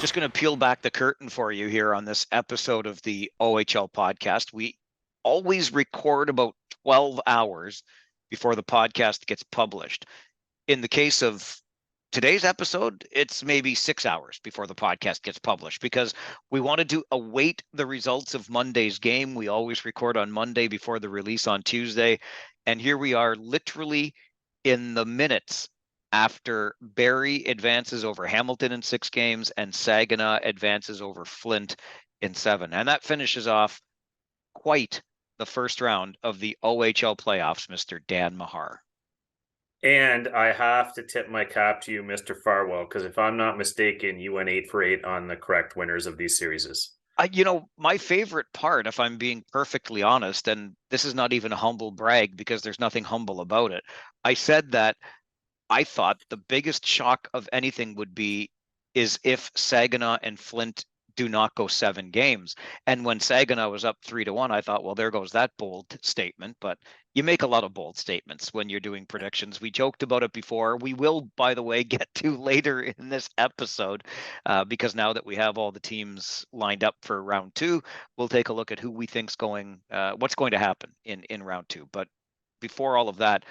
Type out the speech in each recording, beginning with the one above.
Just going to peel back the curtain for you here on this episode of the OHL podcast. We always record about 12 hours before the podcast gets published. In the case of today's episode, it's maybe 6 hours before the podcast gets published because we wanted to await the results of Monday's game. We always record on Monday before the release on Tuesday. And here we are literally in the minutes after Barrie advances over Hamilton in 6 games and Saginaw advances over Flint in 7. And that finishes off quite the first round of the OHL playoffs, Mr. Dan Mahar. And I have to tip my cap to you, Mr. Farwell, because if I'm not mistaken, you went 8 for 8 on the correct winners of these series. My favorite part, if I'm being perfectly honest, and this is not even a humble brag because there's nothing humble about it. I said that I thought the biggest shock of anything is if Saginaw and Flint do not go 7 games. And when Saginaw was up 3-1, I thought, well, there goes that bold statement. But you make a lot of bold statements when you're doing predictions. We joked about it before. We will, by the way, get to later in this episode because now that we have all the teams lined up for round 2, we'll take a look at who we think's what's going to happen in round 2. But before all of that,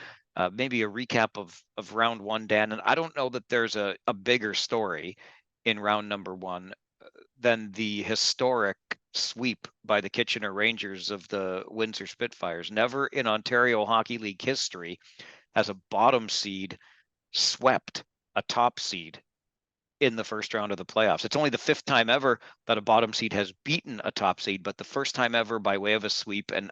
maybe a recap of round 1, Dan. And I don't know that there's a bigger story in round number 1 than the historic sweep by the Kitchener Rangers of the Windsor Spitfires. Never in Ontario Hockey League history has a bottom seed swept a top seed in the first round of the playoffs. It's only the 5th time ever that a bottom seed has beaten a top seed, but the first time ever by way of a sweep. And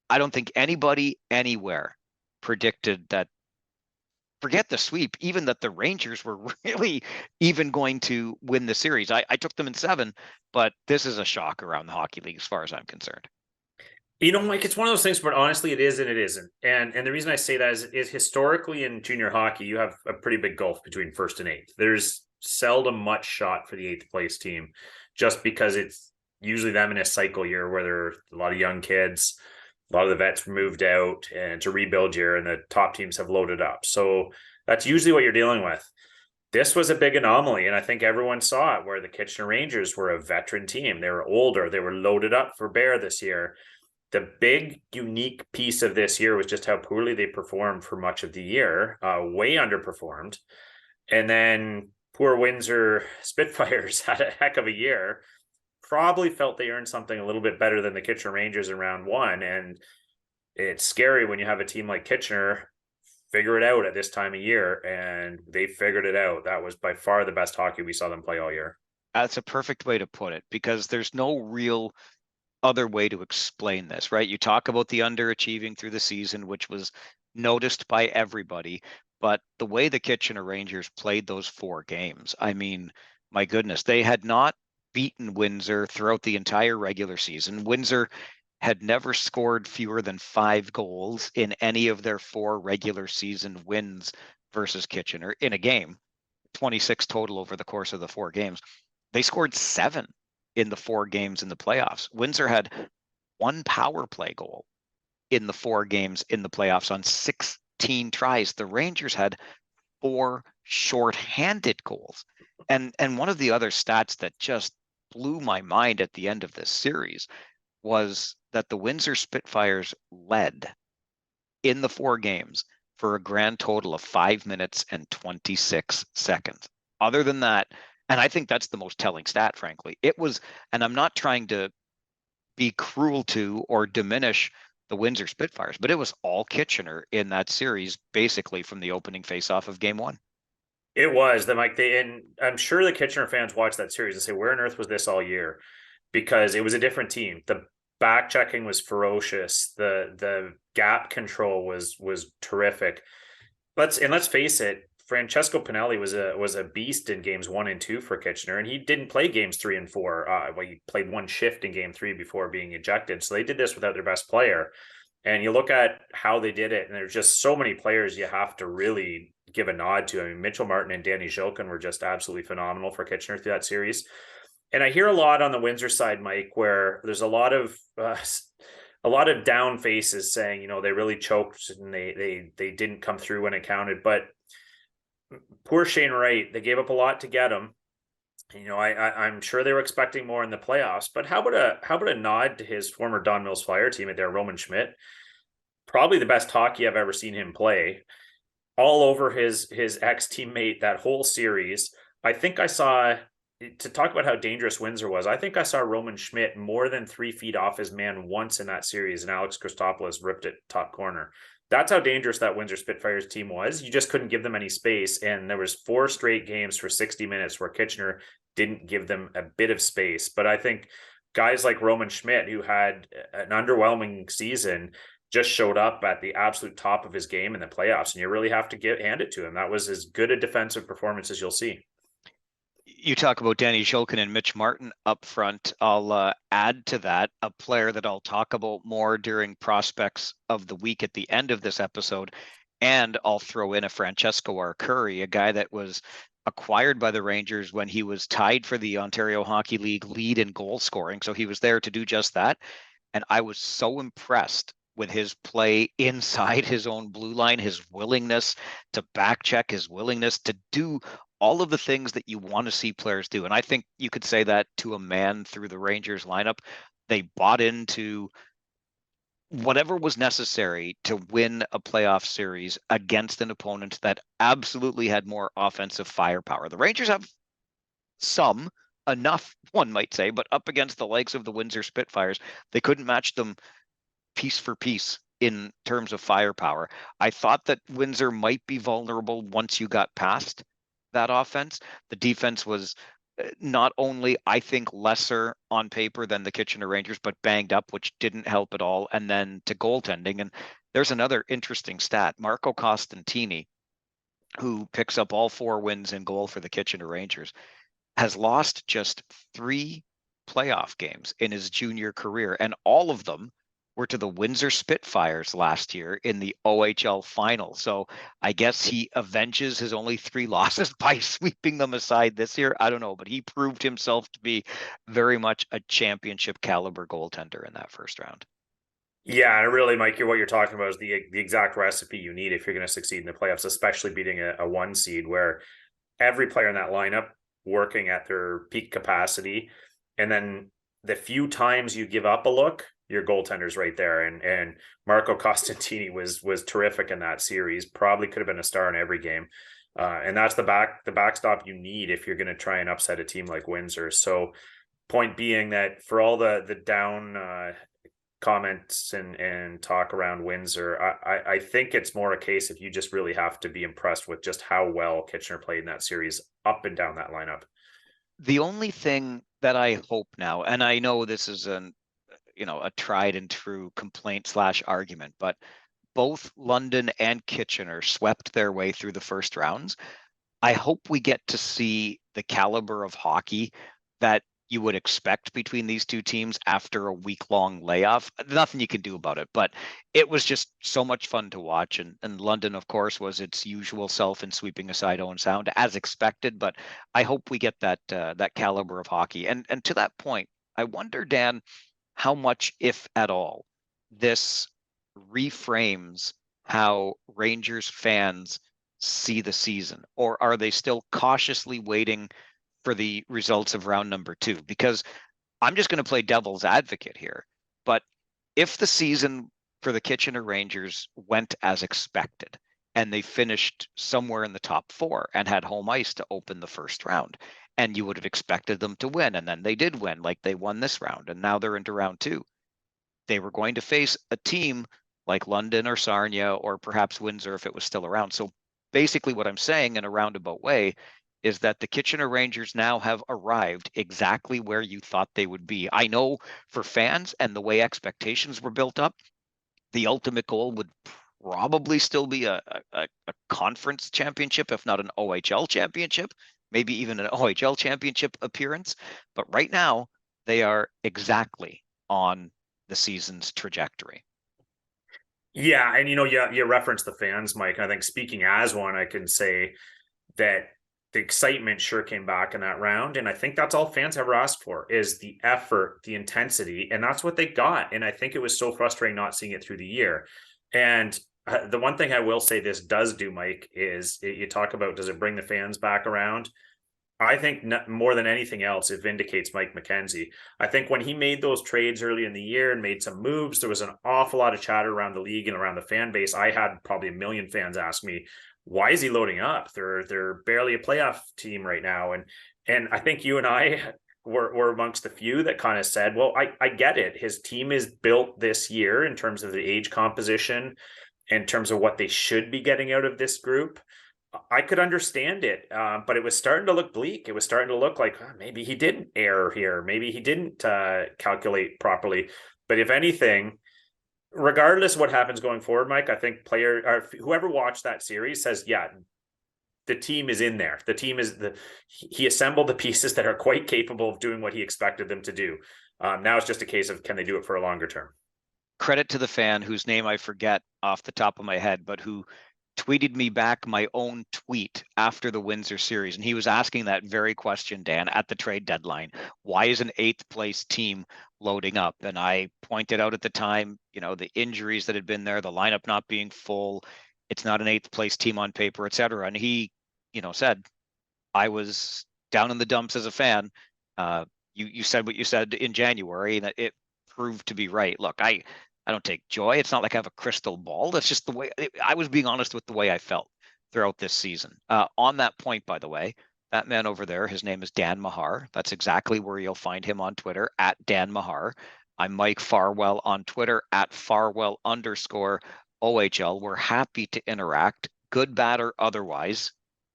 I don't think anybody anywhere predicted that, forget the sweep, even that the Rangers were really even going to win the series. I took them in 7, but this is a shock around the hockey league as far as I'm concerned. Mike, it's one of those things, but honestly, it is and it isn't. And the reason I say that is historically in junior hockey, you have a pretty big gulf between 1st and 8th. There's seldom much shot for the 8th place team, just because it's usually them in a cycle year where there are a lot of young kids. A lot of the vets moved out and it's a rebuild year and the top teams have loaded up. So that's usually what you're dealing with. This was a big anomaly, and I think everyone saw it where the Kitchener Rangers were a veteran team. They were older. They were loaded up for bear this year. The big unique piece of this year was just how poorly they performed for much of the year, way underperformed. And then poor Windsor Spitfires had a heck of a year. Probably felt they earned something a little bit better than the Kitchener Rangers in round 1. And it's scary when you have a team like Kitchener figure it out at this time of year, and they figured it out. That was by far the best hockey we saw them play all year. That's a perfect way to put it, because there's no real other way to explain this, right? You talk about the underachieving through the season, which was noticed by everybody, but the way the Kitchener Rangers played those 4 games, I mean, my goodness, they had not beaten Windsor throughout the entire regular season. Windsor had never scored fewer than 5 goals in any of their 4 regular season wins versus Kitchener in a game, 26 total over the course of the 4 games. They scored 7 in the 4 games in the playoffs. Windsor had 1 power play goal in the 4 games in the playoffs on 16 tries. The Rangers had 4 shorthanded goals. And one of the other stats that just blew my mind at the end of this series was that the Windsor Spitfires led in the 4 games for a grand total of 5 minutes and 26 seconds. Other than that, and I think that's the most telling stat, frankly, it was, and I'm not trying to be cruel to or diminish the Windsor Spitfires, but it was all Kitchener in that series, basically from the opening faceoff of game 1. It was and I'm sure the Kitchener fans watched that series and say, where on earth was this all year? Because it was a different team. The back checking was ferocious. The gap control was terrific. Let's face it, Francesco Pinelli was a beast in games 1 and 2 for Kitchener, and he didn't play games 3 and 4. He played 1 shift in game 3 before being ejected. So they did this without their best player. And you look at how they did it, and there's just so many players you have to really give a nod to. I mean, Mitchell Martin and Danny Zhilkin were just absolutely phenomenal for Kitchener through that series. And I hear a lot on the Windsor side, Mike, where there's a lot of down faces saying, they really choked and they didn't come through when it counted. But poor Shane Wright, they gave up a lot to get him. I'm sure they were expecting more in the playoffs, but how about a nod to his former Don Mills Fire teammate there, Roman Schmidt? Probably the best hockey I've ever seen him play. All over his ex teammate that whole series. I think I saw, to talk about how dangerous Windsor was. I think I saw Roman Schmidt more than 3 feet off his man once in that series, and Alex Christopoulos ripped it top corner. That's how dangerous that Windsor Spitfires team was. You just couldn't give them any space, and there was 4 straight games for 60 minutes where Kitchener didn't give them a bit of space. But I think guys like Roman Schmidt, who had an underwhelming season, just showed up at the absolute top of his game in the playoffs, and you really have to hand it to him. That was as good a defensive performance as you'll see. You talk about Danny Shulkin and Mitch Martin up front. I'll add to that a player that I'll talk about more during prospects of the week at the end of this episode. And I'll throw in a Francesco Arcuri, a guy that was acquired by the Rangers when he was tied for the Ontario Hockey League lead in goal scoring. So he was there to do just that. And I was so impressed with his play inside his own blue line, his willingness to back check, his willingness to do all of the things that you want to see players do. And I think you could say that to a man through the Rangers lineup. They bought into whatever was necessary to win a playoff series against an opponent that absolutely had more offensive firepower. The Rangers have some, enough, one might say, but up against the likes of the Windsor Spitfires, they couldn't match them piece for piece in terms of firepower. I thought that Windsor might be vulnerable once you got past that offense. The defense was not only, I think, lesser on paper than the Kitchener Rangers, but banged up, which didn't help at all. And then to goaltending. And there's another interesting stat. Marco Costantini, who picks up all 4 wins in goal for the Kitchener Rangers, has lost just 3 playoff games in his junior career, and all of them were to the Windsor Spitfires last year in the OHL final. So I guess he avenges his only 3 losses by sweeping them aside this year. I don't know, but he proved himself to be very much a championship caliber goaltender in that first round. Yeah, and really, Mike, what you're talking about is the exact recipe you need if you're going to succeed in the playoffs, especially beating a 1 seed where every player in that lineup working at their peak capacity, and then the few times you give up a look, your goaltender's right there. And Marco Costantini was terrific in that series. Probably could have been a star in every game. And that's the backstop you need if you're going to try and upset a team like Windsor. So, point being that for all the down comments and talk around Windsor, I think it's more a case if you just really have to be impressed with just how well Kitchener played in that series up and down that lineup. The only thing that I hope now, and I know this is a tried and true complaint slash argument, but both London and Kitchener swept their way through the first rounds. I hope we get to see the caliber of hockey that you would expect between these two teams after a week-long layoff. Nothing you can do about it, but it was just so much fun to watch. And London, of course, was its usual self in sweeping aside Owen Sound as expected. But I hope we get that caliber of hockey. And to that point, I wonder, Dan, how much, if at all, this reframes how Rangers fans see the season, or are they still cautiously waiting for the results of round number 2? Because I'm just going to play devil's advocate here, but if the season for the Kitchener Rangers went as expected and they finished somewhere in the top 4 and had home ice to open the first round, and you would have expected them to win, and then they did win, like they won this round, and now they're into round 2, they were going to face a team like London or Sarnia or perhaps Windsor if it was still around. So basically what I'm saying in a roundabout way is that the Kitchener Rangers now have arrived exactly where you thought they would be. I know for fans and the way expectations were built up, the ultimate goal would probably still be a conference championship, if not an OHL championship, maybe even an OHL championship appearance. But right now, they are exactly on the season's trajectory. Yeah, and you referenced the fans, Mike. I think speaking as one, I can say that the excitement sure came back in that round, and I think that's all fans ever asked for is the effort, the intensity, and that's what they got. And I think it was so frustrating not seeing it through the year. And the one thing I will say this does do, Mike, is you talk about does it bring the fans back around? I think more than anything else, it vindicates Mike McKenzie. I think when he made those trades early in the year and made some moves, there was an awful lot of chatter around the league and around the fan base. I had probably a million fans ask me, "Why is he loading up? They're barely a playoff team right now." And I think you and I were amongst the few that kind of said, "Well, I get it. His team is built this year in terms of the age composition, in terms of what they should be getting out of this group." I could understand it, but it was starting to look bleak. It was starting to look like maybe he didn't err here. Maybe he didn't calculate properly. But if anything, regardless of what happens going forward, Mike, I think player or whoever watched that series says, yeah, the team is in there. The team is he assembled the pieces that are quite capable of doing what he expected them to do. Now it's just a case of can they do it for a longer term? Credit to the fan whose name I forget off the top of my head, but who tweeted me back my own tweet after the Windsor series. And he was asking that very question, Dan, at the trade deadline. Why is an eighth place team loading up? And I pointed out at the time, the injuries that had been there, the lineup not being full. It's not an eighth place team on paper, et cetera. And he, said, I was down in the dumps as a fan. You said what you said in January, and it proved to be right. Look, I don't take joy. It's not like I have a crystal ball. That's just the way I was being honest with the way I felt throughout this season. On that point, by the way, that man over there, his name is Dan Mahar. That's exactly where you'll find him on Twitter at Dan Mahar. I'm Mike Farwell on Twitter at Farwell_OHL. We're happy to interact, good, bad, or otherwise.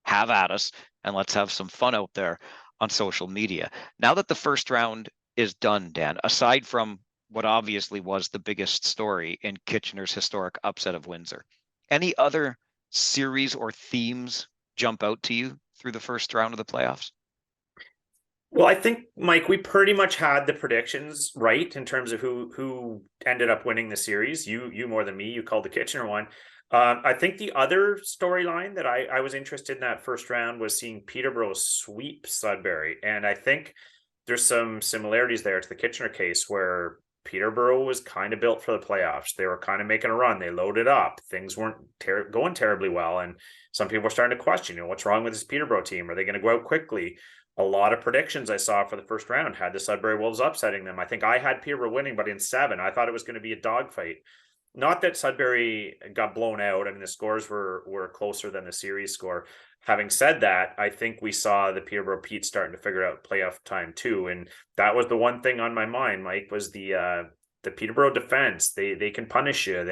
Have at us, and let's have some fun out there on social media. Now that the first round is done, Dan, aside from what obviously was the biggest story in Kitchener's historic upset of Windsor, any other series or themes jump out to you through the first round of the playoffs? Well, I think, Mike, we pretty much had the predictions right in terms of who ended up winning the series. You more than me. You called the Kitchener one. I think the other storyline that I was interested in that first round was seeing Peterborough sweep Sudbury, and I think there's some similarities there to the Kitchener case where Peterborough was kind of built for the playoffs. They were kind of making a run. They loaded up. Things weren't going terribly well, and some people were starting to question, what's wrong with this Peterborough team? Are they going to go out quickly? A lot of predictions I saw for the first round had the Sudbury Wolves upsetting them. I think I had Peterborough winning, but in 7. I thought it was going to be a dogfight. Not that Sudbury got blown out. I mean, the scores were closer than the series score. Having said that, I think we saw the Peterborough Pete starting to figure out playoff time too, and that was the one thing on my mind, Mike, was the Peterborough defense. They can punish you.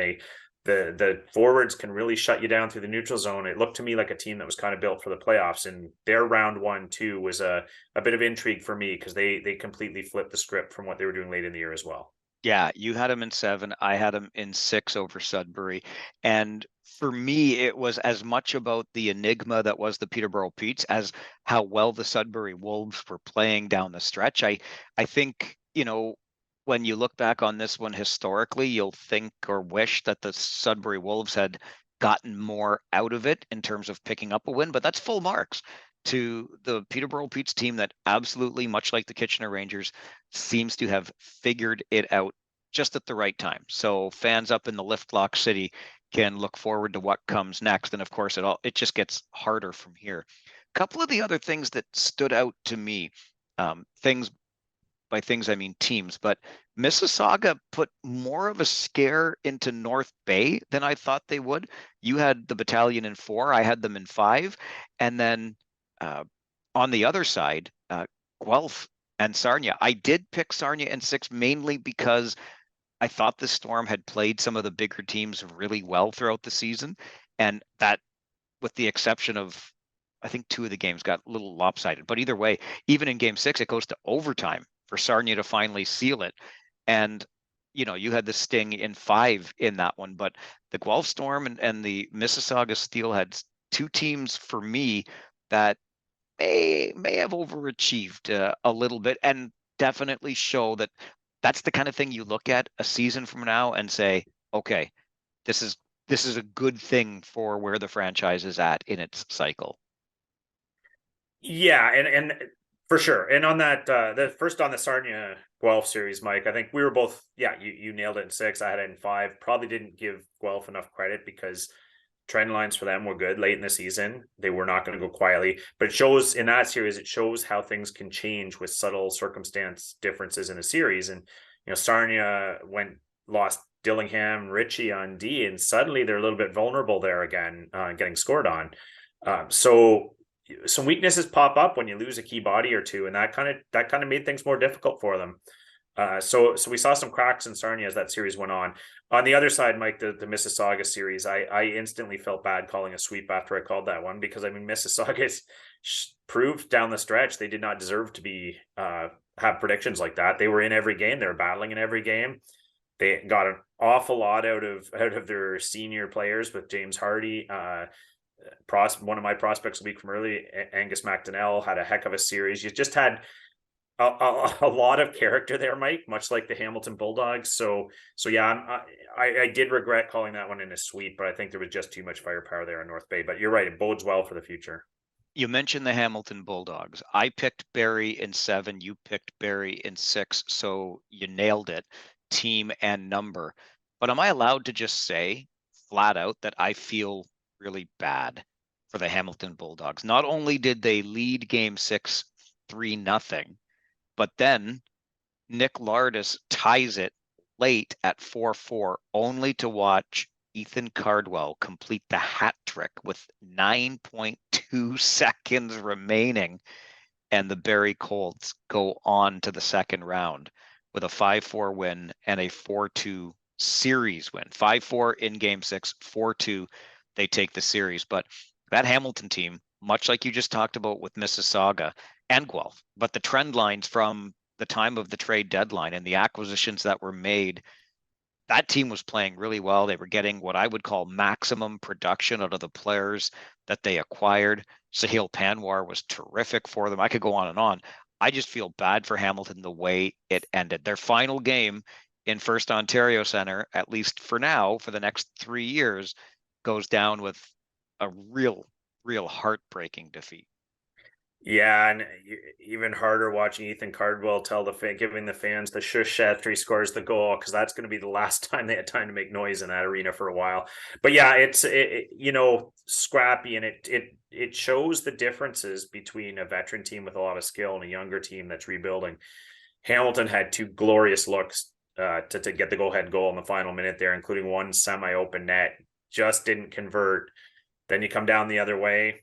The forwards can really shut you down through the neutral zone. It looked to me like a team that was kind of built for the playoffs, and their round 1-2 was a bit of intrigue for me because they completely flipped the script from what they were doing late in the year as well. Yeah, you had him in 7. I had him in 6 over Sudbury. And for me, it was as much about the enigma that was the Peterborough Petes as how well the Sudbury Wolves were playing down the stretch. I think, when you look back on this one historically, you'll think or wish that the Sudbury Wolves had gotten more out of it in terms of picking up a win, but that's full marks to the Peterborough Petes team that absolutely, much like the Kitchener Rangers, seems to have figured it out just at the right time. So fans up in the lift lock city can look forward to what comes next. And of course, it just gets harder from here. A couple of the other things that stood out to me, things by things I mean teams, but Mississauga put more of a scare into North Bay than I thought they would. You had the battalion in 4, I had them in 5, and then uh, on the other side, Guelph and Sarnia. I did pick Sarnia in 6 mainly because I thought the Storm had played some of the bigger teams really well throughout the season, and that, with the exception of, I think 2 of the games got a little lopsided. But either way, even in Game 6, it goes to overtime for Sarnia to finally seal it. And you had the Sting in 5 in that one, but the Guelph Storm and the Mississauga Steel had 2 teams for me that may have overachieved a little bit, and definitely show that that's the kind of thing you look at a season from now and say, okay, this is a good thing for where the franchise is at in its cycle. Yeah, and for sure. And on that, the first on the Sarnia Guelph series, Mike, I think we were both. Yeah, you nailed it in 6. I had it in 5. Probably didn't give Guelph enough credit because trend lines for them were good late in the season. They were not going to go quietly, but it shows in that series, it shows how things can change with subtle circumstance differences in a series. And, Sarnia lost Dillingham, Ritchie on D, and suddenly they're a little bit vulnerable there again, getting scored on. So some weaknesses pop up when you lose a key body or two, and that kind of made things more difficult for them. So we saw some cracks in Sarnia as that series went on. On the other side, Mike, the Mississauga series, I instantly felt bad calling a sweep after I called that one, because Mississauga's proved down the stretch they did not deserve to be have predictions like that. They were in every game, they were battling in every game. They got an awful lot out of their senior players with James Hardy. One of my prospects a week from early, Angus McDonnell, had a heck of a series. You just had a lot of character there, Mike, much like the Hamilton Bulldogs. So yeah, I did regret calling that one in a sweep, but I think there was just too much firepower there in North Bay. But you're right, it bodes well for the future. You mentioned the Hamilton Bulldogs. I picked Barrie in 7. You picked Barrie in 6. So you nailed it, team and number. But am I allowed to just say flat out that I feel really bad for the Hamilton Bulldogs? Not only did they lead game 6 3-0, but then Nick Lardis ties it late at 4-4, only to watch Ethan Cardwell complete the hat trick with 9.2 seconds remaining, and the Barrie Colts go on to the second round with a 5-4 win and a 4-2 series win. 5-4 in game 6, 4-2, they take the series. But that Hamilton team, much like you just talked about with Mississauga and Guelph, but the trend lines from the time of the trade deadline and the acquisitions that were made, that team was playing really well. They were getting what I would call maximum production out of the players that they acquired. Sahil Panwar was terrific for them. I could go on and on. I just feel bad for Hamilton the way it ended. Their final game in First Ontario Centre, at least for now, for the next 3 years, goes down with a real heartbreaking defeat. Yeah, and even harder watching Ethan Cardwell giving the fans the shush after he scores the goal, because that's going to be the last time they had time to make noise in that arena for a while. But yeah, it's scrappy, and it shows the differences between a veteran team with a lot of skill and a younger team that's rebuilding. Hamilton had 2 glorious looks to get the go-ahead goal in the final minute there, including one semi-open net, just didn't convert. Then you come down the other way.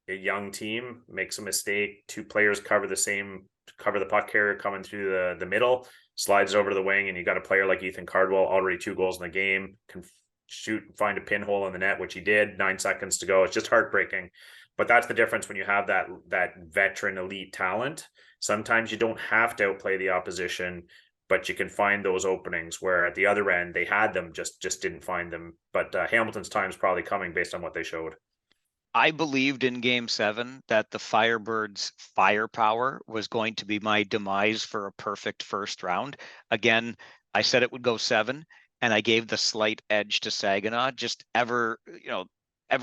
A young team makes a mistake. 2 players cover the puck carrier coming through the middle, slides it over to the wing, and you got a player like Ethan Cardwell, already 2 goals in the game, can shoot and find a pinhole in the net, which he did. 9 seconds to go. It's just heartbreaking. But that's the difference when you have that veteran elite talent. Sometimes you don't have to outplay the opposition, but you can find those openings where at the other end they had them, just didn't find them. But Hamilton's time is probably coming based on what they showed. I believed in game 7 that the Firebirds' firepower was going to be my demise for a perfect first round. Again, I said it would go 7, and I gave the slight edge to Saginaw. Just ever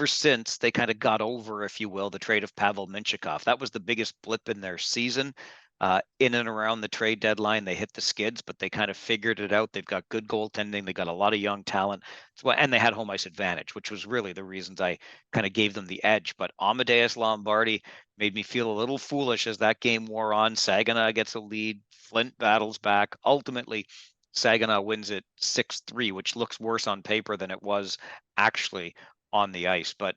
since they kind of got over, if you will, the trade of Pavel Minchikov. That was the biggest blip in their season. In and around the trade deadline, they hit the skids, but they kind of figured it out. They've got good goaltending. They got a lot of young talent. And they had home ice advantage, which was really the reasons I kind of gave them the edge. But Amadeus Lombardi made me feel a little foolish as that game wore on. Saginaw gets a lead. Flint battles back. Ultimately, Saginaw wins it 6-3, which looks worse on paper than it was actually on the ice. But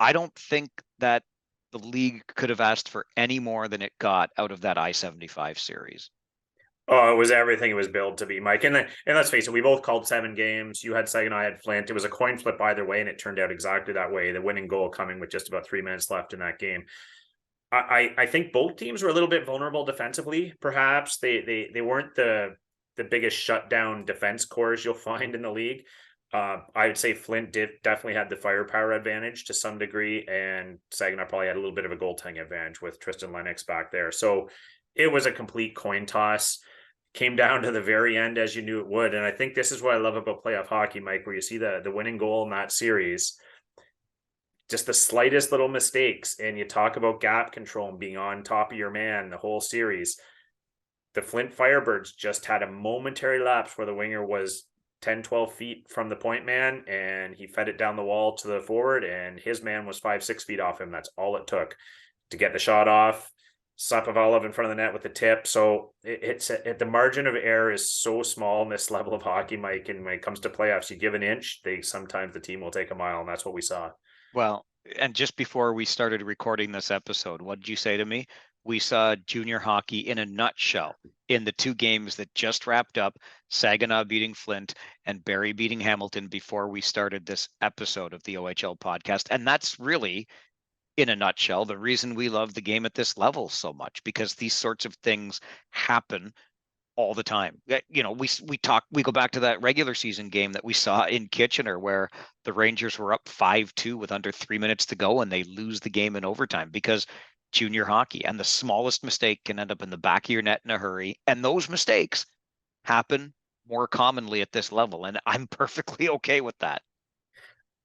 I don't think that the league could have asked for any more than it got out of that I-75 series. Oh, it was everything it was built to be, Mike. And let's face it, we both called 7 games. You had Saginaw, I had Flint. It was a coin flip either way, and it turned out exactly that way. The winning goal coming with just about 3 minutes left in that game. I think both teams were a little bit vulnerable defensively. Perhaps they weren't the biggest shutdown defense cores you'll find in the league. I would say Flint definitely had the firepower advantage to some degree, and Saginaw probably had a little bit of a goaltending advantage with Tristan Lennox back there. So it was a complete coin toss. Came down to the very end, as you knew it would. And I think this is what I love about playoff hockey, Mike, where you see the winning goal in that series, just the slightest little mistakes, and you talk about gap control and being on top of your man the whole series. The Flint Firebirds just had a momentary lapse where the winger was 10, 12 feet from the point man, and he fed it down the wall to the forward, and his man was 5, 6 feet off him. That's all it took to get the shot off. Sapovalov in front of the net with the tip. So the margin of error is so small in this level of hockey, Mike. And when it comes to playoffs, you give an inch, sometimes the team will take a mile, and that's what we saw. Well, and just before we started recording this episode, what did you say to me? We saw junior hockey in a nutshell in the two games that just wrapped up, Saginaw beating Flint and Barrie beating Hamilton before we started this episode of the OHL podcast. And that's really, in a nutshell, the reason we love the game at this level so much, because these sorts of things happen all the time. You know, we go back to that regular season game that we saw in Kitchener where the Rangers were up 5-2 with under 3 minutes to go and they lose the game in overtime because junior hockey, and the smallest mistake can end up in the back of your net in a hurry. And those mistakes happen more commonly at this level. And I'm perfectly okay with that.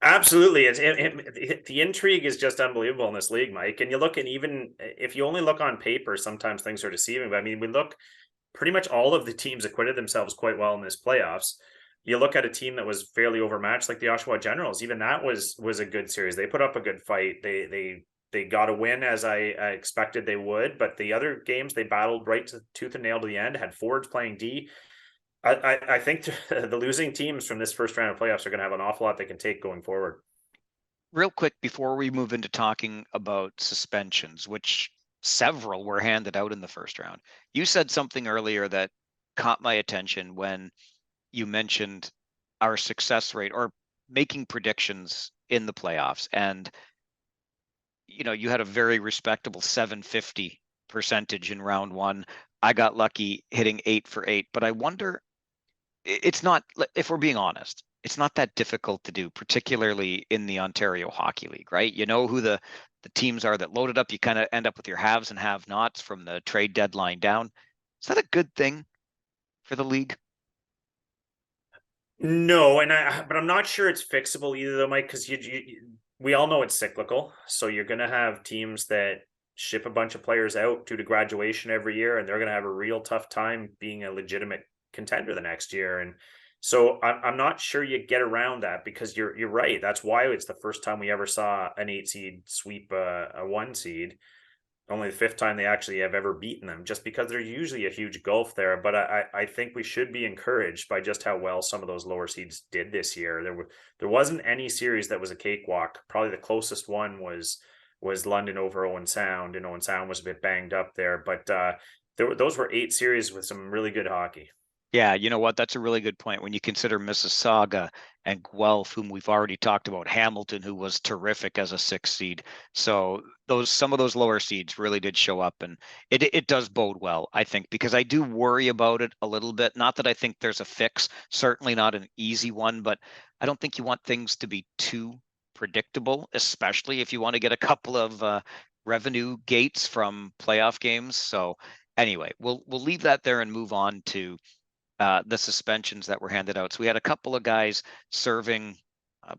Absolutely. The intrigue is just unbelievable in this league, Mike. And you look, and even if you only look on paper, sometimes things are deceiving. But I mean, we look, pretty much all of the teams acquitted themselves quite well in this playoffs. You look at a team that was fairly overmatched, like the Oshawa Generals. Even that was a good series. They put up a good fight. They got a win as I expected they would, but the other games they battled right to tooth and nail to the end. Had forwards playing D. I think the losing teams from this first round of playoffs are going to have an awful lot they can take going forward. Real quick before we move into talking about suspensions, which several were handed out in the first round, you said something earlier that caught my attention when you mentioned our success rate or making predictions in the playoffs. And, you know, you had a very respectable 750 percentage in round one. I got lucky hitting 8 for 8, but I wonder, it's not, if we're being honest, it's not that difficult to do, particularly in the Ontario Hockey League, right? You know who the teams are that loaded up. You kind of end up with your haves and have nots from the trade deadline down. Is that a good thing for the league? No, but I'm not sure it's fixable either, though, Mike, because we all know it's cyclical. So you're going to have teams that ship a bunch of players out due to graduation every year, and they're going to have a real tough time being a legitimate contender the next year. And so I'm not sure you get around that, because you're right. That's why it's the first time we ever saw an 8 seed sweep a 1 seed. Only the fifth time they actually have ever beaten them, just because there's usually a huge gulf there. But I think we should be encouraged by just how well some of those lower seeds did this year. There wasn't any series that was a cakewalk. Probably the closest one was London over Owen Sound, and Owen Sound was a bit banged up there. But those were 8 series with some really good hockey. Yeah, you know what? That's a really good point. When you consider Mississauga and Guelph, whom we've already talked about, Hamilton, who was terrific as a 6 seed. So some of those lower seeds really did show up, and it does bode well, I think, because I do worry about it a little bit. Not that I think there's a fix, certainly not an easy one, but I don't think you want things to be too predictable, especially if you want to get a couple of revenue gates from playoff games. So anyway, we'll leave that there and move on to the suspensions that were handed out. So we had a couple of guys serving,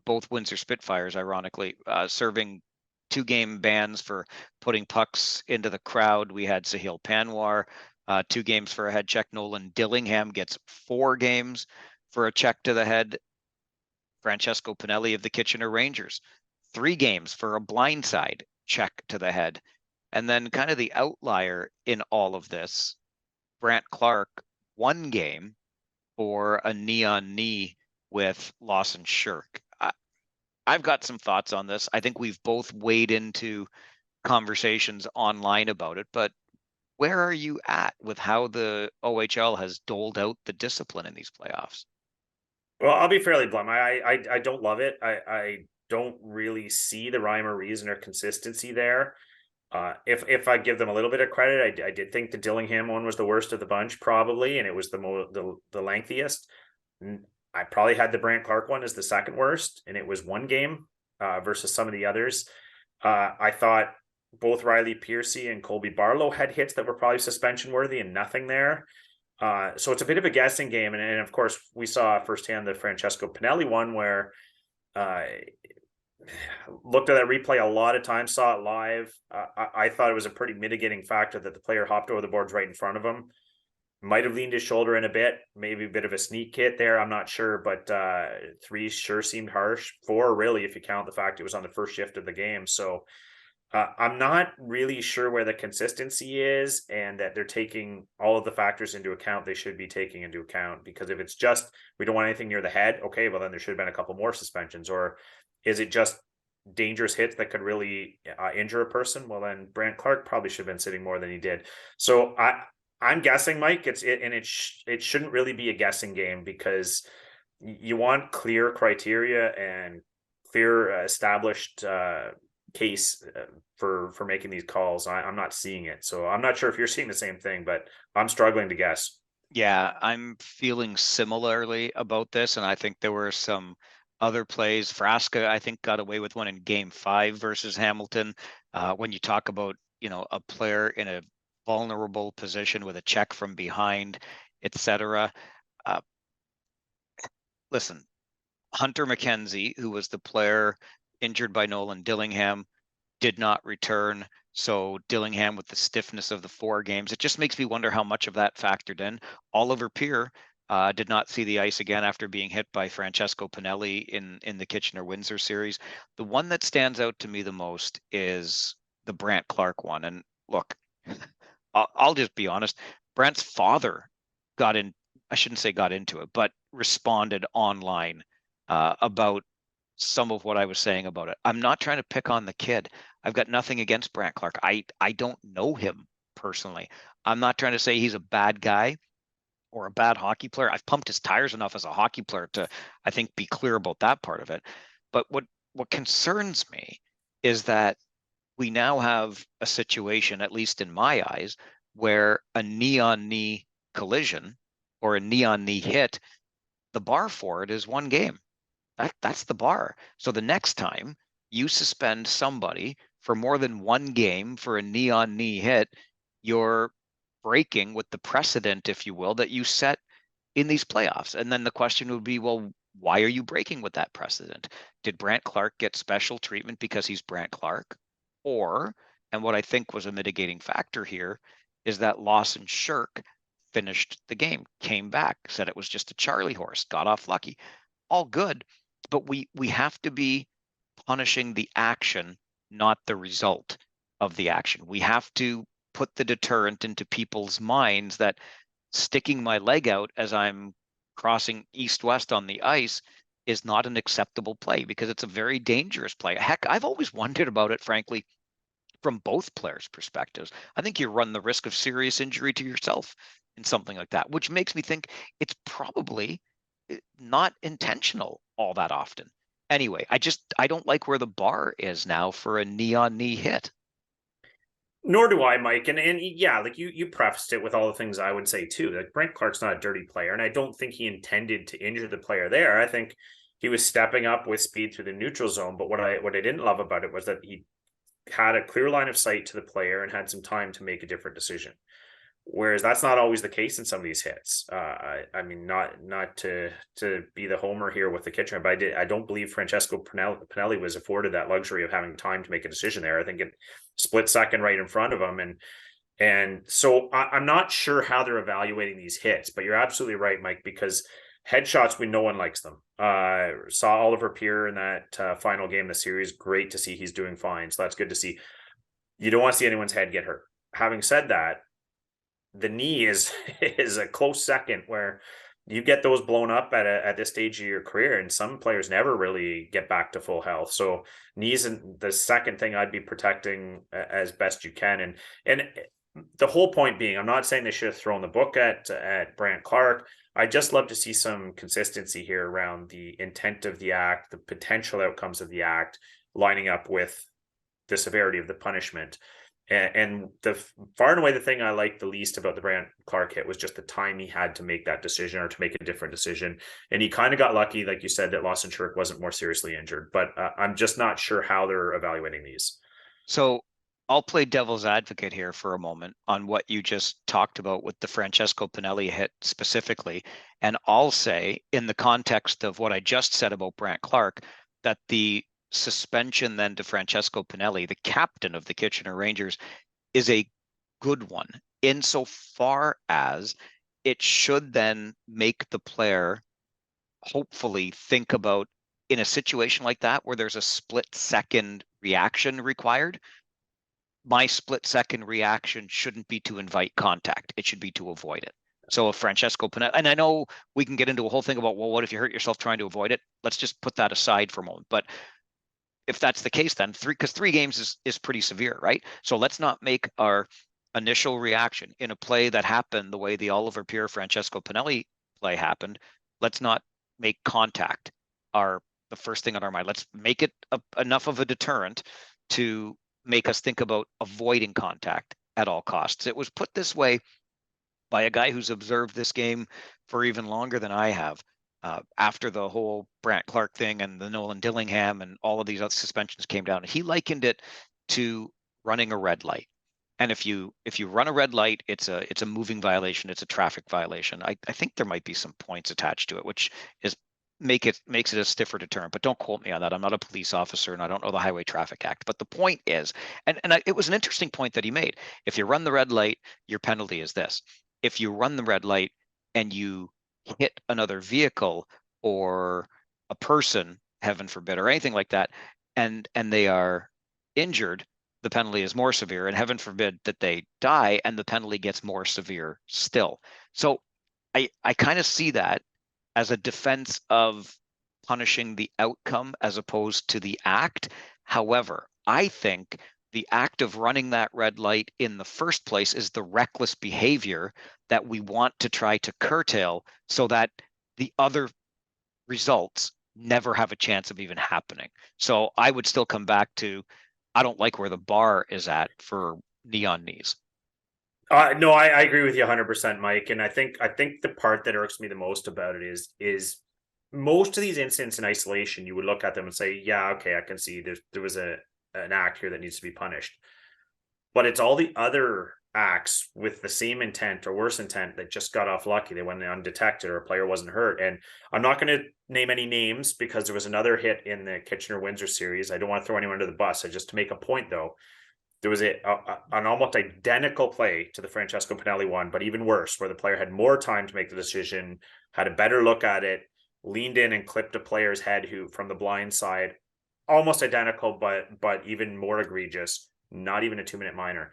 both Windsor Spitfires, ironically, serving 2-game bans for putting pucks into the crowd. We had Sahil Panwar, 2 games for a head check. Nolan Dillingham gets 4 games for a check to the head. Francesco Pinelli of the Kitchener Rangers, 3 games for a blindside check to the head. And then kind of the outlier in all of this, Brant Clark, 1 game for a knee on knee with Lawson Shirk. I've got some thoughts on this. I think we've both weighed into conversations online about it, but where are you at with how the OHL has doled out the discipline in these playoffs? Well, I'll be fairly blunt. I don't love it. I don't really see the rhyme or reason or consistency there. If I give them a little bit of credit, I did think the Dillingham one was the worst of the bunch, probably, and it was the lengthiest. I probably had the Brant Clark one as the second worst, and it was 1 game versus some of the others. I thought both Riley Piercy and Colby Barlow had hits that were probably suspension worthy, and nothing there. So it's a bit of a guessing game, and of course we saw firsthand the Francesco Pinelli one where looked at that replay a lot of times, saw it live. I thought it was a pretty mitigating factor that the player hopped over the boards right in front of him. Might have leaned his shoulder in a bit, maybe a bit of a sneak hit there. I'm not sure, but three sure seemed harsh. Four, really, if you count the fact it was on the first shift of the game. So I'm not really sure where the consistency is, and that they're taking all of the factors into account they should be taking into account. Because if it's just we don't want anything near the head, okay, well then there should have been a couple more suspensions. Or is it just dangerous hits that could really injure a person? Well, then Brant Clark probably should have been sitting more than he did. So I'm guessing, Mike. It shouldn't really be a guessing game, because you want clear criteria and clear established case for making these calls. I'm not seeing it, so I'm not sure if you're seeing the same thing, but I'm struggling to guess. Yeah, I'm feeling similarly about this, and I think there were some other plays. Frasca, I think, got away with one in Game 5 versus Hamilton. When you talk about, a player in a vulnerable position with a check from behind, etc. Uh, Listen, Hunter McKenzie, who was the player injured by Nolan Dillingham, did not return. So Dillingham, with the stiffness of the 4 games, it just makes me wonder how much of that factored in. Oliver Peer did not see the ice again after being hit by Francesco Pinelli in the Kitchener-Windsor series. The one that stands out to me the most is the Brant Clark one. And look, I'll just be honest. Brant's father got in. I shouldn't say got into it, but responded online about some of what I was saying about it. I'm not trying to pick on the kid. I've got nothing against Brant Clark. I don't know him personally. I'm not trying to say he's a bad guy or a bad hockey player. I've pumped his tires enough as a hockey player to, I think, be clear about that part of it. But what concerns me is that we now have a situation, at least in my eyes, where a knee on knee collision or a knee on knee hit, the bar for it is 1 game. That's the bar. So the next time you suspend somebody for more than 1 game for a knee on knee hit, you're breaking with the precedent, if you will, that you set in these playoffs. And then the question would be, well, why are you breaking with that precedent? Did Brant Clark get special treatment because he's Brant Clark? Or, and what I think was a mitigating factor here, is that Lawson Shirk finished the game, came back, said it was just a Charlie horse, got off lucky. All good, but we have to be punishing the action, not the result of the action. We have to put the deterrent into people's minds that sticking my leg out as I'm crossing east-west on the ice is not an acceptable play, because it's a very dangerous play. Heck, I've always wondered about it, frankly, from both players' perspectives. I think you run the risk of serious injury to yourself in something like that, which makes me think it's probably not intentional all that often. Anyway, I don't like where the bar is now for a knee on knee hit. Nor do I, Mike. And yeah, like you prefaced it with all the things I would say too. Like Brent Clark's not a dirty player, and I don't think he intended to injure the player there. I think he was stepping up with speed through the neutral zone. But what I didn't love about it was that he had a clear line of sight to the player and had some time to make a different decision. Whereas that's not always the case in some of these hits. I mean, not to be the homer here with the Kitchener, but I don't believe Francesco Pinelli was afforded that luxury of having time to make a decision there. I think it split second right in front of him, and so I'm not sure how they're evaluating these hits. But you're absolutely right, Mike, because headshots, no one likes them. Saw Oliver Peer in that final game of the series. Great to see he's doing fine, so that's good to see. You don't want to see anyone's head get hurt. Having said that, the knee is is a close second, where you get those blown up at this stage of your career, and some players never really get back to full health. So knees and the second thing I'd be protecting as best you can. And the whole point being, I'm not saying they should have thrown the book at Brant Clark. I just love to see some consistency here around the intent of the act, the potential outcomes of the act, lining up with the severity of the punishment. And the far and away the thing I liked the least about the Brant Clark hit was just the time he had to make that decision, or to make a different decision. And he kind of got lucky, like you said, that Lawson Shirk wasn't more seriously injured. But I'm just not sure how they're evaluating these. So I'll play devil's advocate here for a moment on what you just talked about with the Francesco Pinelli hit specifically. And I'll say, in the context of what I just said about Brant Clark, that the suspension then to Francesco Pinelli, the captain of the Kitchener Rangers, is a good one insofar as it should then make the player hopefully think about, in a situation like that where there's a split second reaction required, my split second reaction shouldn't be to invite contact. It should be to avoid it. So if Francesco Pinelli, and I know we can get into a whole thing about, well, what if you hurt yourself trying to avoid it? Let's just put that aside for a moment. But if that's the case, then because 3 games is pretty severe, right? So let's not make our initial reaction in a play that happened the way the Oliver Pierre Francesco Pinelli play happened. Let's not make contact the first thing on our mind. Let's make it enough of a deterrent to make us think about avoiding contact at all costs. It was put this way by a guy who's observed this game for even longer than I have. After the whole Brant Clark thing and the Nolan Dillingham and all of these other suspensions came down, he likened it to running a red light. And if you run a red light, it's a moving violation, it's a traffic violation. I think there might be some points attached to it, which is makes it a stiffer deterrent. But don't quote me on that. I'm not a police officer and I don't know the Highway Traffic Act. But the point is, it was an interesting point that he made. If you run the red light, your penalty is this. If you run the red light and you hit another vehicle or a person, heaven forbid, or anything like that, and they are injured, the penalty is more severe, and heaven forbid that they die, and the penalty gets more severe still. So I kind of see that as a defense of punishing the outcome as opposed to the act. However, I think the act of running that red light in the first place is the reckless behavior that we want to try to curtail so that the other results never have a chance of even happening. So I would still come back to, I don't like where the bar is at for knee on knees. No, I agree with you 100%, Mike. And I think the part that irks me the most about it is most of these incidents in isolation, you would look at them and say, yeah, okay, I can see there was an act here that needs to be punished. But it's all the other acts with the same intent or worse intent that just got off lucky. They went undetected or a player wasn't hurt. And I'm not going to name any names because there was another hit in the Kitchener-Windsor series. I don't want to throw anyone under the bus. Just to make a point, though, there was an almost identical play to the Francesco Pinelli one, but even worse, where the player had more time to make the decision, had a better look at it, leaned in and clipped a player's head who from the blind side, almost identical, but even more egregious. Not even a 2-minute minor.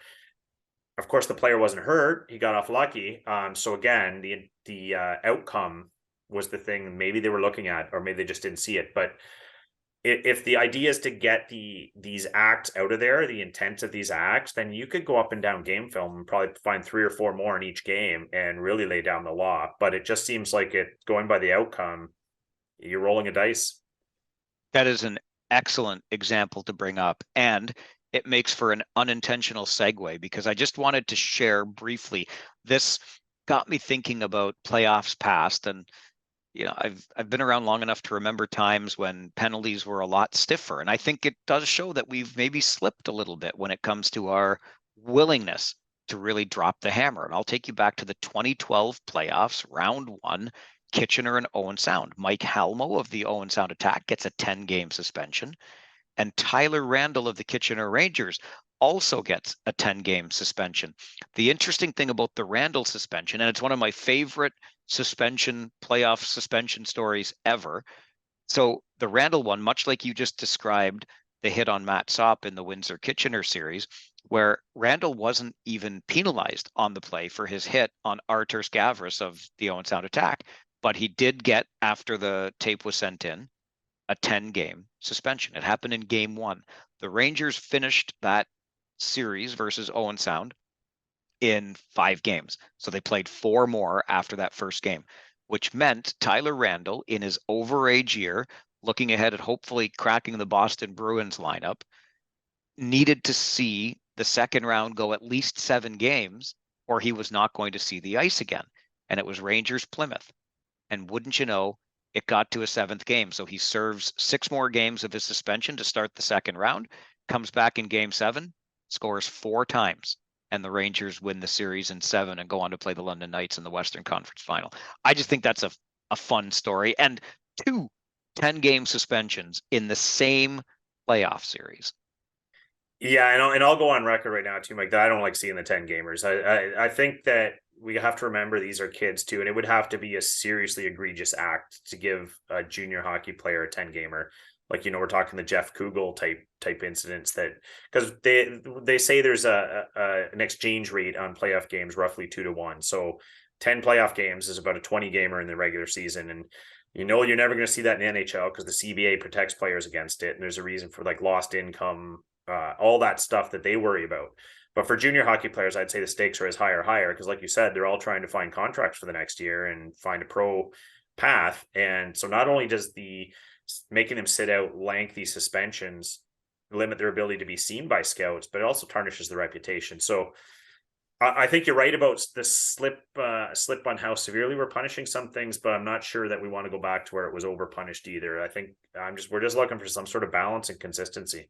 Of course, the player wasn't hurt; he got off lucky. So again, the outcome was the thing. Maybe they were looking at, or maybe they just didn't see it, but if the idea is to get these acts out of there, the intent of these acts, then you could go up and down game film and probably find 3 or 4 more in each game and really lay down the law. But it just seems like going by the outcome, you're rolling a dice. That is an excellent example to bring up. And it makes for an unintentional segue because I just wanted to share briefly. This got me thinking about playoffs past, and I've been around long enough to remember times when penalties were a lot stiffer. And I think it does show that we've maybe slipped a little bit when it comes to our willingness to really drop the hammer. And I'll take you back to the 2012 playoffs, round 1, Kitchener and Owen Sound. Mike Halmo of the Owen Sound Attack gets a 10-game suspension. And Tyler Randall of the Kitchener Rangers also gets a 10-game suspension. The interesting thing about the Randall suspension, and it's one of my favorite playoff suspension stories ever. So the Randall one, much like you just described the hit on Matt Sopp in the Windsor Kitchener series, where Randall wasn't even penalized on the play for his hit on Arturs Gavris of the Owen Sound Attack, but he did get, after the tape was sent in, a 10-game suspension. It happened in game 1. The Rangers finished that series versus Owen Sound in 5 games. So they played 4 more after that first game, which meant Tyler Randall, in his overage year, looking ahead at hopefully cracking the Boston Bruins lineup, needed to see the second round go at least 7 games or he was not going to see the ice again. And it was Rangers Plymouth. And wouldn't you know, it got to a 7th game. So he serves 6 more games of his suspension to start the second round, comes back in game 7, scores 4 times, and the Rangers win the series in 7 and go on to play the London Knights in the Western Conference Final. I just think that's a fun story. And 2 10-game suspensions in the same playoff series. Yeah, and I'll go on record right now too, Mike, that I don't like seeing the 10 gamers. I think that we have to remember these are kids too, and it would have to be a seriously egregious act to give a junior hockey player a 10 gamer. Like, we're talking the Jeff Kugel type incidents, that because they say there's an exchange rate on playoff games roughly 2-1. So 10 playoff games is about a 20 gamer in the regular season, and you're never going to see that in NHL because the CBA protects players against it, and there's a reason for like lost income, all that stuff that they worry about. But for junior hockey players, I'd say the stakes are as higher because, like you said, they're all trying to find contracts for the next year and find a pro path. And so not only does the making them sit out lengthy suspensions limit their ability to be seen by scouts, but it also tarnishes their reputation. So I think you're right about the slip on how severely we're punishing some things, but I'm not sure that we want to go back to where it was over punished either. I think we're just looking for some sort of balance and consistency.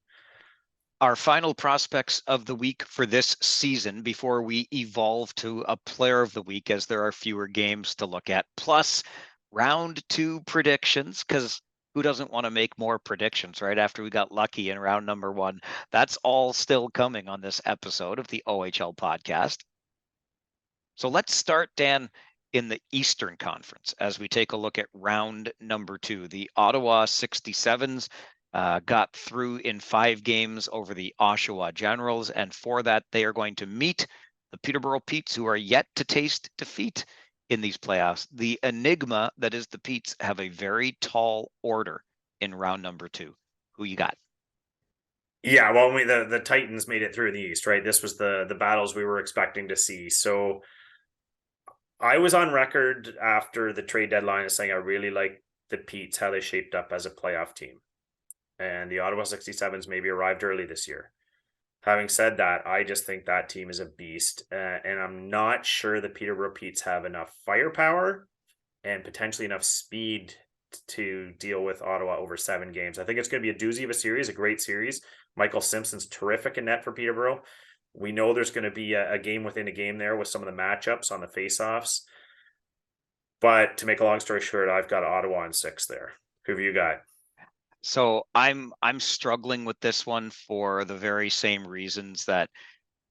Our final prospects of the week for this season before we evolve to a player of the week, as there are fewer games to look at, plus round 2 predictions, because who doesn't want to make more predictions right after we got lucky in round number 1? That's all still coming on this episode of the OHL podcast. So let's start, Dan, in the Eastern Conference as we take a look at round number 2. The Ottawa 67s got through in 5 games over the Oshawa Generals, and for that, they are going to meet the Peterborough Petes, who are yet to taste defeat in these playoffs. The enigma that is the Petes have a very tall order in round number 2. Who you got? Yeah, well, the Titans made it through in the East, right? This was the battles we were expecting to see. So I was on record after the trade deadline as saying I really like the Petes, how they shaped up as a playoff team. And the Ottawa 67s maybe arrived early this year. Having said that, I just think that team is a beast. And I'm not sure the Peterborough Petes have enough firepower and potentially enough speed to deal with Ottawa over 7 games. I think it's going to be a doozy of a series, a great series. Michael Simpson's terrific in net for Peterborough. We know there's going to be a game within a game there with some of the matchups on the faceoffs. But to make a long story short, I've got Ottawa in 6 there. Who have you got? So I'm struggling with this one for the very same reasons that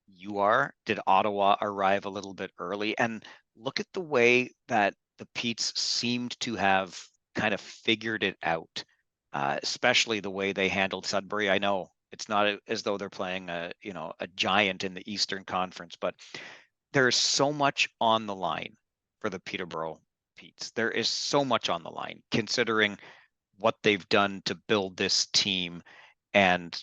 you are. Did Ottawa arrive a little bit early? And look at the way that the Petes seemed to have kind of figured it out, especially the way they handled Sudbury. I know it's not as though they're playing a giant in the Eastern Conference, but there's so much on the line for the Peterborough Petes. There is so much on the line, considering what they've done to build this team and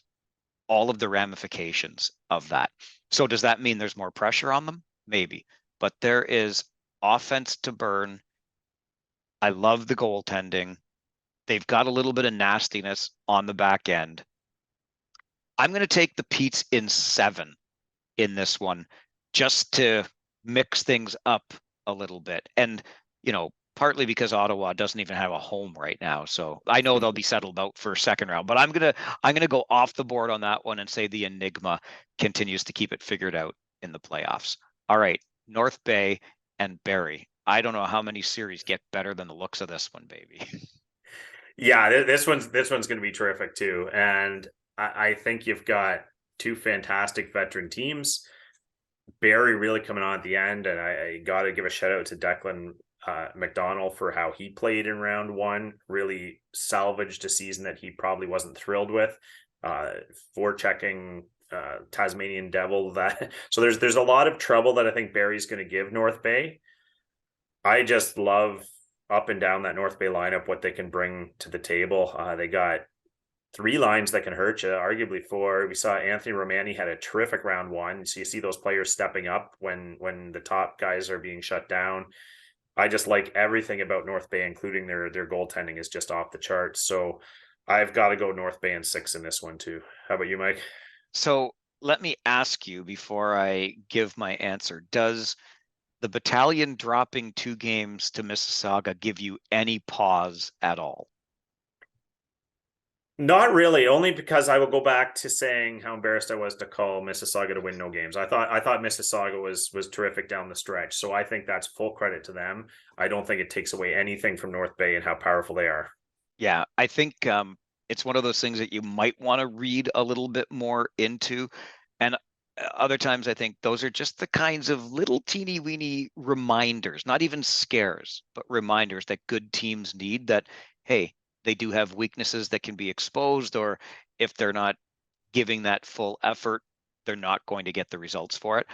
all of the ramifications of that. So does that mean there's more pressure on them? Maybe, but there is offense to burn. I love the goaltending. They've got a little bit of nastiness on the back end. I'm going to take the Petes in 7 in this one, just to mix things up a little bit. And, partly because Ottawa doesn't even have a home right now. So I know they'll be settled out for second round, but I'm gonna go off the board on that one and say the enigma continues to keep it figured out in the playoffs. All right, North Bay and Barrie. I don't know how many series get better than the looks of this one, baby. Yeah, this one's going to be terrific too. And I think you've got 2 fantastic veteran teams. Barrie really coming on at the end, and I got to give a shout out to Declan McDonald for how he played in round 1. Really salvaged a season that he probably wasn't thrilled with. Forechecking Tasmanian Devil. That so there's a lot of trouble that I think Barrie's going to give North Bay. I just love up and down that North Bay lineup what they can bring to the table. They got 3 lines that can hurt you, arguably 4. We saw Anthony Romani had a terrific round 1. So you see those players stepping up when the top guys are being shut down. I just like everything about North Bay, including their goaltending is just off the charts. So I've got to go North Bay in 6 in this one too. How about you, Mike? So let me ask you before I give my answer, does the battalion dropping 2 games to Mississauga give you any pause at all? Not really, only because I will go back to saying how embarrassed I was to call Mississauga to win no games. I thought Mississauga was terrific down the stretch. So I think that's full credit to them. I don't think it takes away anything from North Bay and how powerful they are. Yeah, I think it's one of those things that you might want to read a little bit more into. And Other times I think those are just the kinds of little teeny weeny reminders, not even scares, but reminders that good teams need that, hey, they do have weaknesses that can be exposed, or if they're not giving that full effort, they're not going to get the results for it.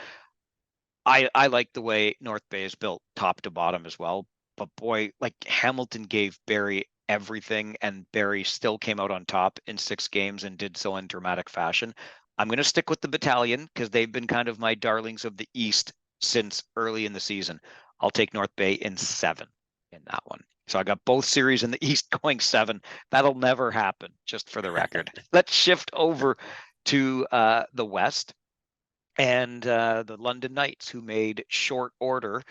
I like the way North Bay is built top to bottom as well. But boy, like Hamilton gave Barrie everything, and Barrie still came out on top in 6 games and did so in dramatic fashion. I'm going to stick with the Battalion because they've been kind of my darlings of the East since early in the season. I'll take North Bay in 7 in that one. So I got both series in the East going 7. That'll never happen, just for the record. Let's shift over to the West and the London Knights, who made short order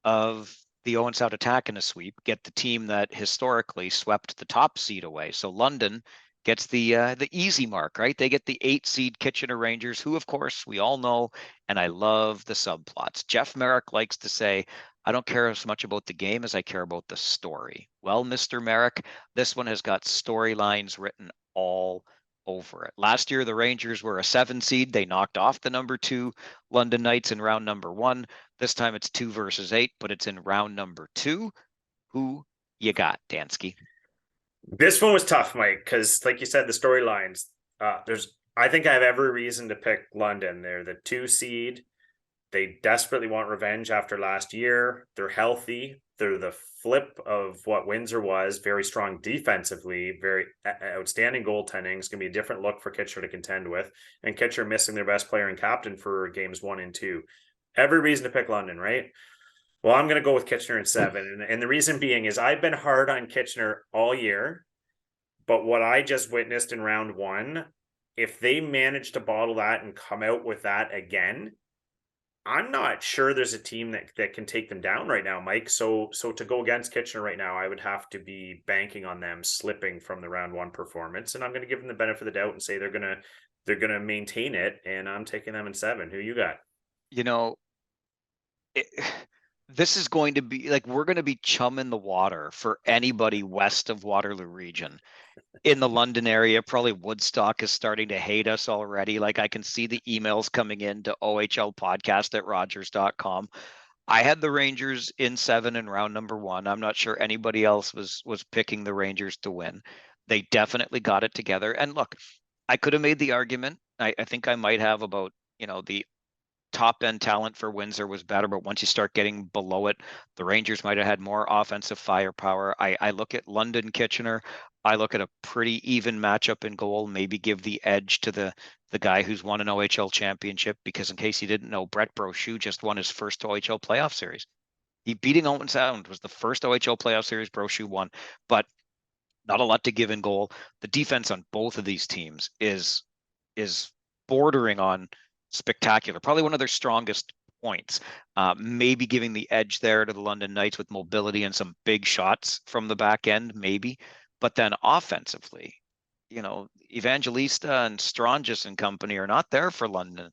of the Owen Sound attack in a sweep, get the team that historically swept the top seed away. So London gets the easy mark, right? They get the 8 seed Kitchener Rangers, who of course we all know, and I love the subplots. Jeff Merrick likes to say, I don't care as much about the game as I care about the story. Well, Mr. Merrick, this one has got storylines written all over it. Last year, the Rangers were a 7 seed. They knocked off the number 2 London Knights in round number 1. This time it's 2 versus 8, but it's in round number 2. Who you got, Dansky? This one was tough, Mike, because like you said, the storylines. I think I have every reason to pick London. They're the 2 seed. They desperately want revenge after last year. They're healthy. They're the flip of what Windsor was. Very strong defensively, very outstanding goaltending. It's going to be a different look for Kitchener to contend with. And Kitchener missing their best player and captain for games 1 and 2. Every reason to pick London, right? Well, I'm going to go with Kitchener in 7. And the reason being is I've been hard on Kitchener all year. But what I just witnessed in round 1, if they manage to bottle that and come out with that again, I'm not sure there's a team that can take them down right now, Mike. So to go against Kitchener right now, I would have to be banking on them slipping from the round 1 performance, and I'm going to give them the benefit of the doubt and say they're gonna maintain it, and I'm taking them in 7. Who you got? You know, it, this is going to be like we're going to be chum in the water for anybody west of Waterloo region. In the London area, probably Woodstock is starting to hate us already. Like I can see the emails coming in to OHL podcast at Rogers.com. I had the Rangers in 7 in round number 1. I'm not sure anybody else was picking the Rangers to win. They definitely got it together. And look, I could have made the argument. I think I might have about, the top end talent for Windsor was better, but once you start getting below it, the Rangers might have had more offensive firepower. I look at London Kitchener. I look at a pretty even matchup in goal, maybe give the edge to the guy who's won an OHL championship, because in case you didn't know, Brett Brochu just won his first OHL playoff series. He beating Owen Sound was the first OHL playoff series Brochu won, but not a lot to give in goal. The defense on both of these teams is bordering on spectacular. Probably one of their strongest points. Maybe giving the edge there to the London Knights with mobility and some big shots from the back end, maybe. But then offensively, Evangelista and Strongis and company are not there for London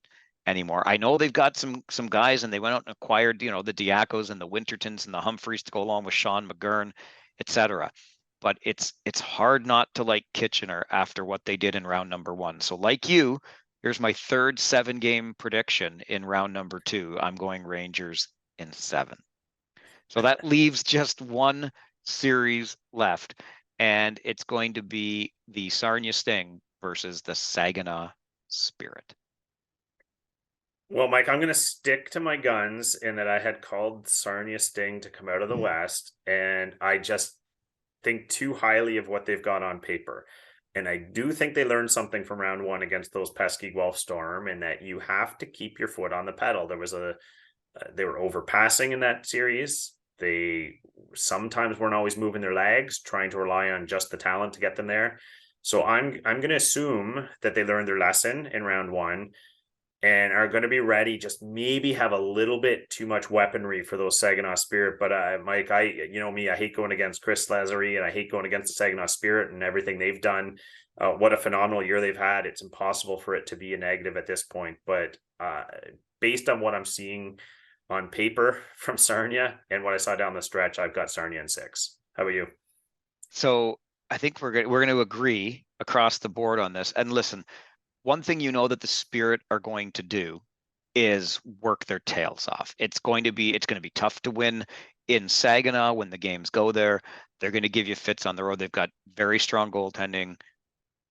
anymore. I know they've got some guys, and they went out and acquired, the Diacos and the Wintertons and the Humphreys to go along with Sean McGurn, etc. But it's hard not to like Kitchener after what they did in round number 1. So like you, here's my third 7-game prediction in round number 2. I'm going Rangers in 7. So that leaves just one series left, and it's going to be the Sarnia Sting versus the Saginaw Spirit. Well, Mike, I'm going to stick to my guns in that I had called Sarnia Sting to come out of the West, and I just think too highly of what they've got on paper. And I do think they learned something from round 1 against those pesky Guelph Storm, and that you have to keep your foot on the pedal. They were overpassing in that series. They sometimes weren't always moving their legs, trying to rely on just the talent to get them there. So I'm going to assume that they learned their lesson in round 1 and are going to be ready. Just maybe have a little bit too much weaponry for those Saginaw Spirit. But Mike, me, I hate going against Chris Lazary, and I hate going against the Saginaw Spirit and everything they've done. What a phenomenal year they've had. It's impossible for it to be a negative at this point. But based on what I'm seeing on paper from Sarnia and what I saw down the stretch, I've got Sarnia in 6. How about you? So I think we're going to agree across the board on this. And listen, one thing that the Spirit are going to do is work their tails off. It's going to be tough to win in Saginaw when the games go there. They're going to give you fits on the road. They've got very strong goaltending,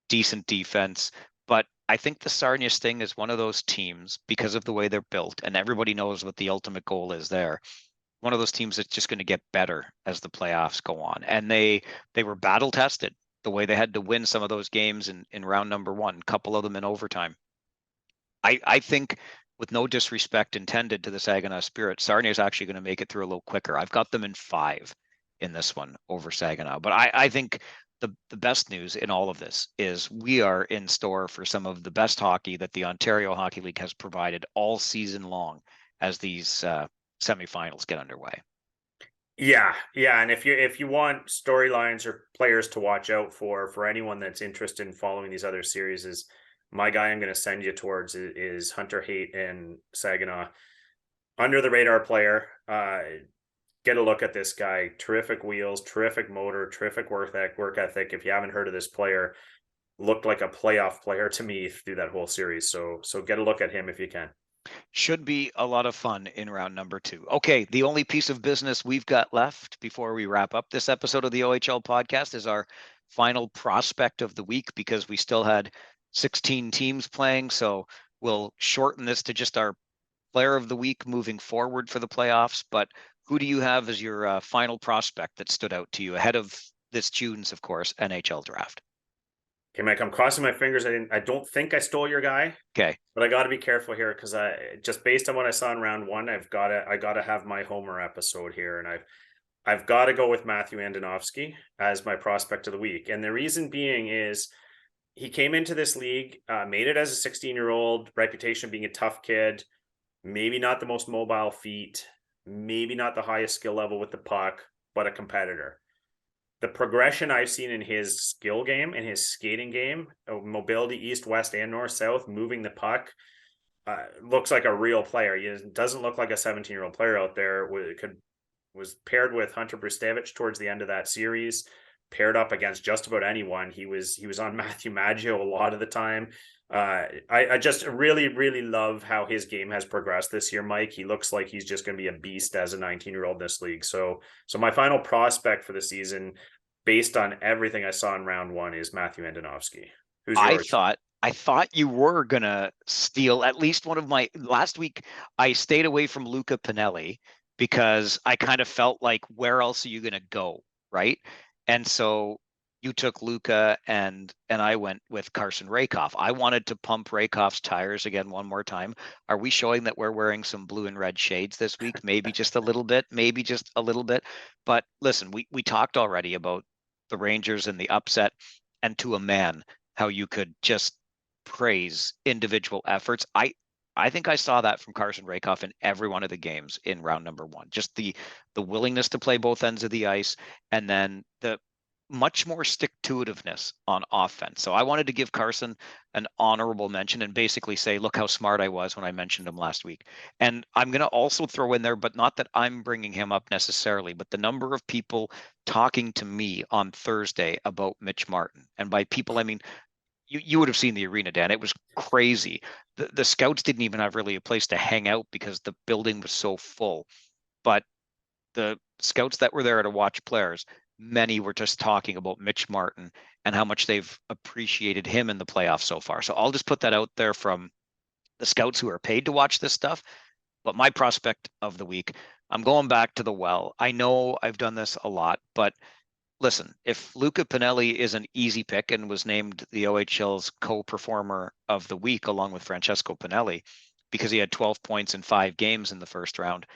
decent defense, but I think the Sarnia Sting is one of those teams because of the way they're built, and everybody knows what the ultimate goal is there. One of those teams that's just going to get better as the playoffs go on, and they were battle tested the way they had to win some of those games in round number one, a couple of them in overtime. I think, with no disrespect intended to the Saginaw Spirit, Sarnia is actually going to make it through a little quicker. I've got them in 5 in this one over Saginaw. But I think the best news in all of this is we are in store for some of the best hockey that the Ontario Hockey League has provided all season long as these semifinals get underway. Yeah, and if you want storylines or players to watch out for anyone that's interested in following these other series, is my guy I'm going to send you towards is Hunter Haight and Saginaw. Under the radar player. Get a look at this guy. Terrific wheels, terrific motor, terrific work ethic. If you haven't heard of this player, looked like a playoff player to me through that whole series. So get a look at him if you can. Should be a lot of fun in round number 2. Okay, the only piece of business we've got left before we wrap up this episode of the OHL podcast is our final prospect of the week, because we still had 16 teams playing. So we'll shorten this to just our player of the week moving forward for the playoffs. But who do you have as your final prospect that stood out to you ahead of this June's, of course, NHL draft? Okay, Mike, I'm crossing my fingers. I don't think I stole your guy, Okay. but I got to be careful here because I just based on what I saw in round one, I gotta have my homer episode here, and I've got to go with Matthew Andonovski as my prospect of the week. And the reason being is he came into this league, made it as a 16-year-old, reputation being a tough kid, maybe not the most mobile feet, maybe not the highest skill level with the puck, but a competitor. The progression I've seen in his skill game and his skating game, mobility east, west, and north, south, moving the puck, looks like a real player. He doesn't look like a 17-year-old player out there. Was paired with Hunter Brustevich towards the end of that series, paired up against just about anyone. He was on Matthew Maggio a lot of the time. I just really, really love how his game has progressed this year, Mike. He looks like he's just going to be a beast as a 19-year-old in this league. So my final prospect for the season, based on everything I saw in round one, is Matthew Andonovski. Who's I yours? thought I thought you were gonna steal at least one of my last week. I stayed away from Luca Pinelli because I kind of felt like, where else are you gonna go, right? And so you took Luca, and I went with Carson Rakoff. I wanted to pump Rakoff's tires again one more time. Are we showing that we're wearing some blue and red shades this week? Maybe just a little bit, maybe just a little bit. But listen, we talked already about the Rangers and the upset, and to a man, how you could just praise individual efforts. I think I saw that from Carson Rakoff in every one of the games in round number one. Just the willingness to play both ends of the ice, and then the much more stick-to-itiveness on offense. So I wanted to give Carson an honorable mention and basically say, look how smart I was when I mentioned him last week. And I'm going to also throw in there, but not that I'm bringing him up necessarily, but the number of people talking to me on Thursday about Mitch Martin. And by people, I mean, you would have seen the arena, Dan. It was crazy. The scouts didn't even have really a place to hang out because the building was so full. But the scouts that were there to watch players, many were just talking about Mitch Martin and how much they've appreciated him in the playoffs so far. So I'll just put that out there from the scouts who are paid to watch this stuff. But my prospect of the week, I'm going back to the well. I know I've done this a lot, but listen, if Luca Pinelli is an easy pick and was named the OHL's co-performer of the week along with Francesco Pinelli because he had 12 points in 5 games in the first round,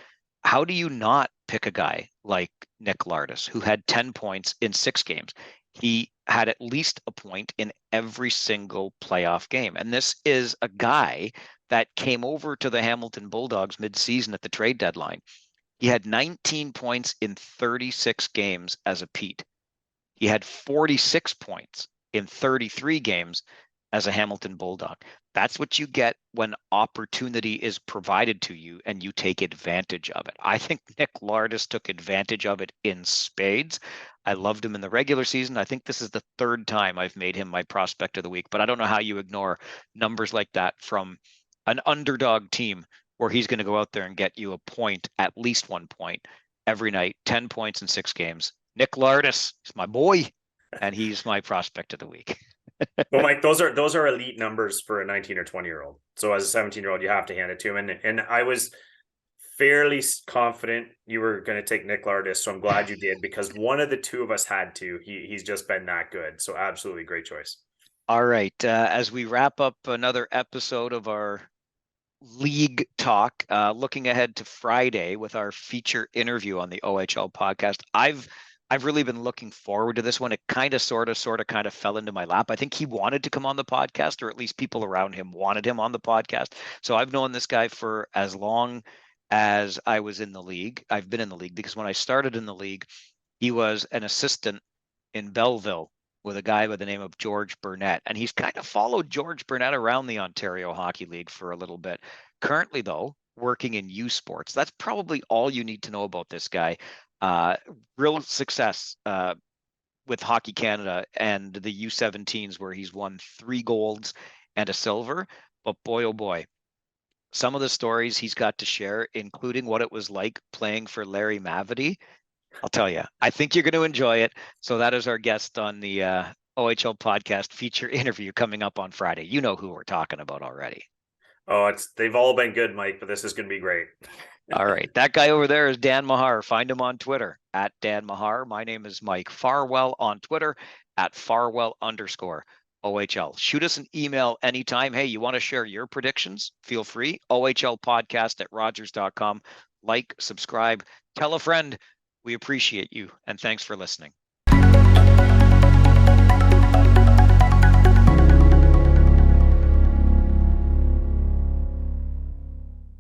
how do you not pick a guy like Nick Lardis, who had 10 points in 6 games? He had at least a point in every single playoff game. And this is a guy that came over to the Hamilton Bulldogs mid-season at the trade deadline. He had 19 points in 36 games as a Pete. He had 46 points in 33 games as a Hamilton Bulldog. That's what you get when opportunity is provided to you and you take advantage of it. I think Nick Lardis took advantage of it in spades. I loved him in the regular season. I think this is the third time I've made him my prospect of the week, but I don't know how you ignore numbers like that from an underdog team where he's going to go out there and get you a point, at least 1 point every night, 10 points in 6 games. Nick Lardis is my boy, and he's my prospect of the week. Well, Mike, those are elite numbers for a 19 or 20-year-old. So as a 17-year-old, you have to hand it to him. And I was fairly confident you were going to take Nick Lardis, so I'm glad you did, because one of the two of us had to. He's just been that good. So absolutely great choice. All right. As we wrap up another episode of our league talk, looking ahead to Friday with our feature interview on the OHL podcast, I've really been looking forward to this one. It kind of, sort of fell into my lap. I think he wanted to come on the podcast, or at least people around him wanted him on the podcast. So I've known this guy for as long as I was in the league. I've been in the league because when I started in the league, he was an assistant in Belleville with a guy by the name of George Burnett. And he's kind of followed George Burnett around the Ontario Hockey League for a little bit. Currently, though, working in U Sports. That's probably all you need to know about this guy. Real success with Hockey Canada and the U17s, where he's won 3 golds and a silver. But boy, oh boy, some of the stories he's got to share, including what it was like playing for Larry Mavety, I'll tell you, I think you're going to enjoy it. So that is our guest on the OHL podcast feature interview coming up on Friday. You know who we're talking about already. Oh, they've all been good, Mike, but this is going to be great. All right. That guy over there is Dan Mahar. Find him on Twitter at Dan Mahar. My name is Mike Farwell on Twitter at Farwell_OHL. Shoot us an email anytime. Hey, you want to share your predictions? Feel free. OHL podcast at Rogers.com. Like, subscribe, tell a friend. We appreciate you, and thanks for listening.